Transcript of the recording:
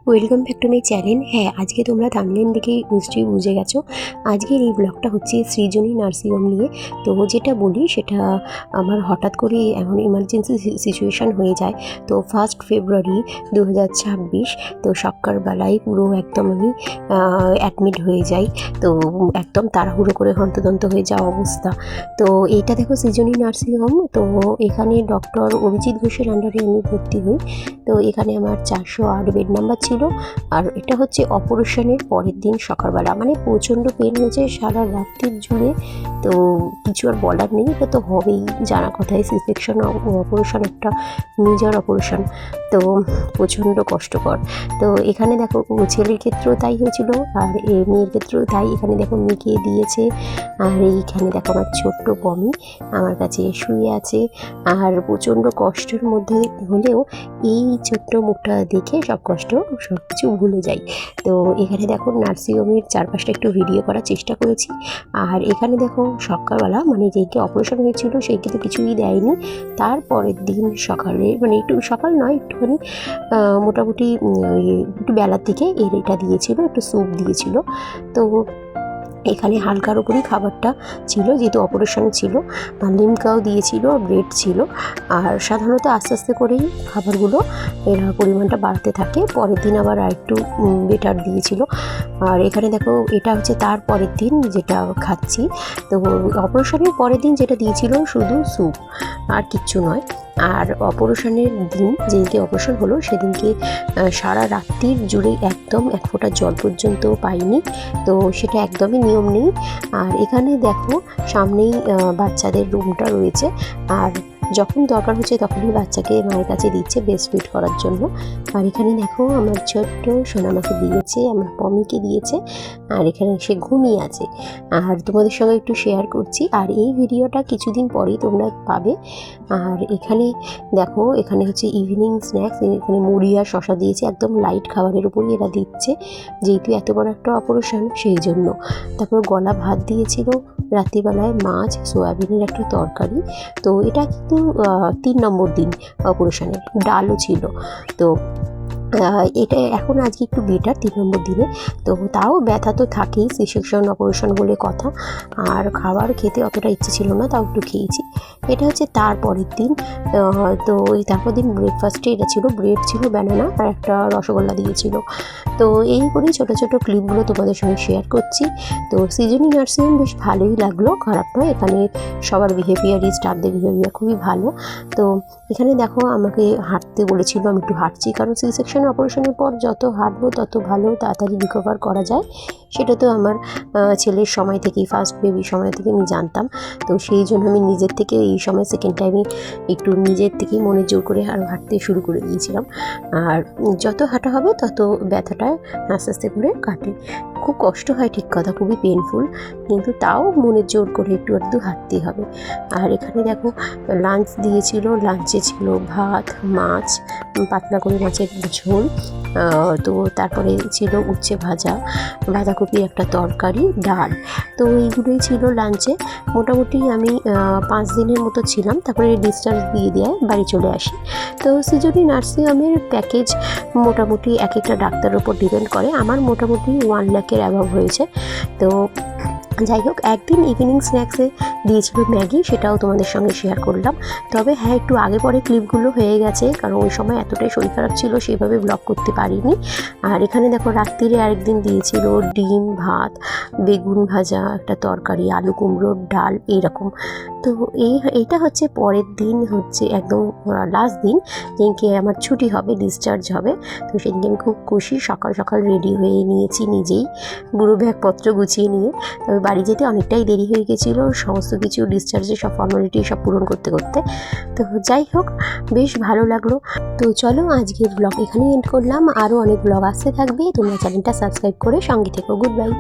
Welcome back to my channel. হ্যাঁ, আজকে তোমরা থাম্বনেল দেখেই নিশ্চয়ই বুঝে গেছো আজকের এই ব্লগটা হচ্ছে সৃজনী নার্সিংহোম নিয়ে। তো যেটা বলি সেটা আমার হঠাৎ করে এমন ইমার্জেন্সি সিচুয়েশান হয়ে যায়। তো 1 ফেব্রুয়ারি 2026 তো সকালবেলায় পুরো একদম আমি অ্যাডমিট হয়ে যাই। তো একদম তাড়াহুড়ো করে হন্তদন্ত হয়ে যাওয়া অবস্থা। তো এইটা দেখো সৃজনী নার্সিংহোম। তো এখানে ডক্টর অভিজিৎ ঘোষের আন্ডারে আমি ভর্তি হই। তো এখানে আমার 408 বেড নাম্বার ছিল। আর এটা হচ্ছে অপারেশনের পরের দিন সকালবেলা, মানে প্রচণ্ড পেন হয়েছে সারা রাত্রির জুড়ে। তো কিছু আর বলার নেই, এটা তো হবেই, জানা কথায় সি সেকশন অপারেশন একটা মেজর অপারেশন। তো প্রচণ্ড কষ্টকর। তো এখানে দেখো ছেলের ক্ষেত্রেও তাই হয়েছিল, আর মেয়ের ক্ষেত্রেও তাই। এখানে দেখো মেয়েকে দিয়েছে, আর এইখানে দেখো আমার ছোট্ট বমি আমার কাছে শুয়ে আছে। আর প্রচণ্ড কষ্টের মধ্যে হলেও এই ছোট্ট মুখটা দেখে সব কষ্ট সব কিছু ভুলে যাই। তো এখানে দেখো নার্সিংহোমের চারপাশটা একটু ভিডিও করার চেষ্টা করেছি। আর এখানে দেখো সকালবেলা, মানে যেইকে অপারেশন হয়েছিল সেইকে তো কিছুই দেয়নি। তারপরের দিন সকালে, মানে একটু সকাল নয়, একটুখানি মোটামুটি একটু বেলার দিকে এটা দিয়েছিল, একটু স্যুপ দিয়েছিল। তো এখানে হালকার উপরই খাবারটা ছিল, যেহেতু অপারেশন ছিল। লিমকাও দিয়েছিল, ব্রেড ছিল। আর সাধারণত আস্তে আস্তে করেই খাবারগুলো এরা পরিমাণটা বাড়তে থাকে। পরের দিন আবার আরেকটু বেটার দিয়েছিল। আর এখানে দেখো এটা হচ্ছে তার পরের দিন যেটা খাচ্ছি। তো অপারেশনের পরের দিন যেটা দিয়েছিল শুধু স্যুপ, আর কিচ্ছু নয়। আর অপারেশনের দিন যেদিনকে অপারেশন হলো সেদিনকে সারা রাত্রির জুড়ে একদম এক ফোঁটা জল পর্যন্ত পাইনি। তো সেটা একদমই নিয়ম নেই। আর এখানে দেখো সামনেই বাচ্চাদের রুমটা রয়েছে। আর যখন দরকার হচ্ছে তখনই বাচ্চাকে মায়ের কাছে দিচ্ছে ব্রেস্ট ফিড করার জন্য। আর এখানে দেখো আমার ছোট্ট সোনামাকে দিয়েছে, আমার পমিকে দিয়েছে। আর এখানে সে ঘুমিয়ে আছে। আর তোমাদের সঙ্গে একটু শেয়ার করছি। আর এই ভিডিওটা কিছুদিন পরেই তোমরা পাবে। আর এখানে দেখো, এখানে হচ্ছে ইভিনিং স্ন্যাক্স। এখানে মুড়ি আর শশা দিয়েছে, একদম লাইট খাবারের উপরই এরা দিচ্ছে, যেহেতু এত বড় একটা অপারেশন সেই জন্য। তারপর গলা ভাত দিয়েছিল, রাত্রিবেলায় মাছ, সয়াবিনের একটা তরকারি। তো এটা কিন্তু 3 নম্বর দিন অপারেশনের। ডালও ছিল। তো এটা এখন আজকে একটু বেটার 3 নম্বর দিনে। তো তাও ব্যথা তো থাকেই, সি সেকশন অপারেশন বলে কথা। আর খাবার খেতে অতটা ইচ্ছে ছিল না, তাও একটু খেয়েছি। এটা হচ্ছে তারপরের দিন। তো এই তারপর দিন ব্রেকফাস্টে এটা ছিল, ব্রেড ছিল, ব্যানানা আর একটা রসগোল্লা দিয়েছিল। তো এই করেই ছোটো ছোটো ক্লিপগুলো তোমাদের সঙ্গে শেয়ার করছি। তো সৃজনী নার্সিংহোম বেশ ভালোই লাগলো, খারাপ নয়। এখানে সবার বিহেভিয়ারই, স্টাফদের বিহেভিয়ার খুবই ভালো। তো এখানে দেখো আমাকে হাঁটতে বলেছিল, আমি একটু হাঁটছি, কারণ সি সেকশন অপারেশনের পর যত হাঁটবো তত ভালো, তাড়াতাড়ি রিকভার করা যায়। সেটা তো আমার ছেলের সময় থেকেই, ফার্স্ট বেবির সময় থেকে আমি জানতাম। তো সেই জন্য আমি নিজের থেকে এই সময় সেকেন্ড টাইমে একটু নিজের থেকেই মনে জোর করে আরও হাঁটতে শুরু করে দিয়েছিলাম। আর যত হাঁটা হবে তত ব্যথাটা আস্তে আস্তে করে কাটে। খুব কষ্ট হয়, ঠিক কথা, খুবই পেনফুল, কিন্তু তাও মনের জোর করে একটু একটু হাঁটতেই হবে। আর এখানে দেখো লাঞ্চ দিয়েছিল, লাঞ্চে ছিল ভাত, মাছ, পাতলা করে মাছের ঝোল। তো তারপরে ছিল উচ্ছে ভাজা, বাঁধাকপি একটা তরকারি, ডাল। তো এইগুলোই ছিল লাঞ্চে। মোটামুটি আমি 5 দিনের মতো ছিলাম, তারপরে ডিসচার্জ দিয়ে দেয় বাড়ি চলে আসি। তো সৃজনী নার্সিংহোমের প্যাকেজ মোটামুটি এক একটা ডাক্তারের উপর ডিপেন্ড করে। আমার মোটামুটি 1 লাখের অ্যাভাব হয়েছে। তো যাই হোক, একদিন ইভিনিং স্ন্যাক্সে দিয়েছিল ম্যাগি, সেটাও তোমাদের সঙ্গে শেয়ার করলাম। তবে হ্যাঁ, একটু আগে পরে ক্লিপগুলো হয়ে গেছে, কারণ ওই সময় এতটাই শরীর খারাপ ছিল, সেভাবে ব্লগ করতে পারিনি। আর এখানে দেখো রাত্রিরে আরেকদিন দিয়েছিল ডিম, ভাত, বেগুন ভাজা, একটা তরকারি, আলু কুমড়োর ডাল, এইরকম। তো এইটা হচ্ছে পরের দিন, হচ্ছে একদম লাস্ট দিন, যেদিনকে আমার ছুটি হবে, ডিসচার্জ হবে। তো সেদিনকে আমি খুব খুশি, সকাল সকাল রেডি হয়ে নিয়েছি নিজেই, পুরো ব্যাগপত্র গুছিয়ে নিয়ে। তবে বাড়ি যেতে অনেকটাই দেরি হয়ে গেছিলো, সমস্ত কিছু ডিসচার্জের সব ফর্মালিটি সব পূরণ করতে করতে। তো যাই হোক, বেশ ভালো লাগলো। তো চলো আজকের ব্লগ এখানেই এন্ড করলাম। আরও অনেক ব্লগ আসতে থাকবে, তোমরা চ্যানেলটা সাবস্ক্রাইব করে সঙ্গে থেকো। Good bye.